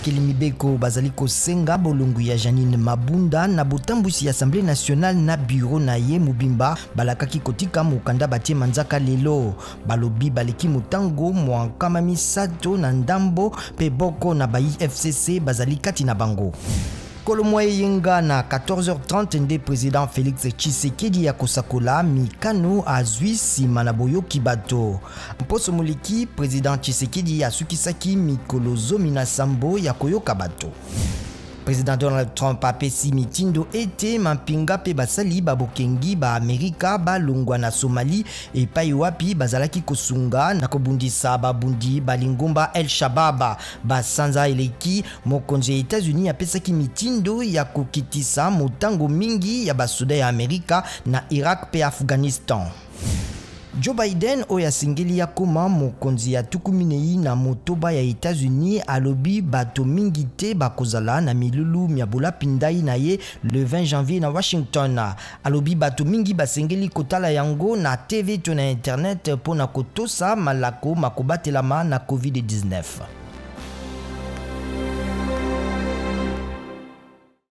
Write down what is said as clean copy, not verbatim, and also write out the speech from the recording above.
Bakeli mibeko bazali kosenga bolongwi ya Janine Mabunda na botambusi ya Assemblée nationale na bureau na ye mobimba balakaki kotika mokanda batie manzaka lelo balobi baleki mutango mwankama misato na ndambo pe boko na VOA60 bazali kati na bango. Kolomwaye yenga na 14h30 nde président Félix Tshisekedi akosakola mikano azwi nsima na boyoki bato. Mposo moliki président Tshisekedi asukisaki mikolo zomi na sambo ya koyoka bato. Président Donald Trump apesi mitindo ete mampinga pe basali babokengi ba Amerika balongwa na Somalie epai wapi bazalaki kosunga na kobundisa babundi balingomba El Shababa basanza eleki mokonzi ya États-Unis apesaki mitindo ya kokitisa motango mingi ya basoda ya Amerika na Iraq pe Afghanistan. Joe Biden oya singeli ya koma mokonzi ya tukuminei na motoba ya États-Unis alobi bato mingi te bakozala na milulu mia bolapi ndayi na ye le 20 janvier na Washington. Alobi bato mingi basengeli kotala yango na TV to na internet pona kotosa malako makobatelama na COVID-19.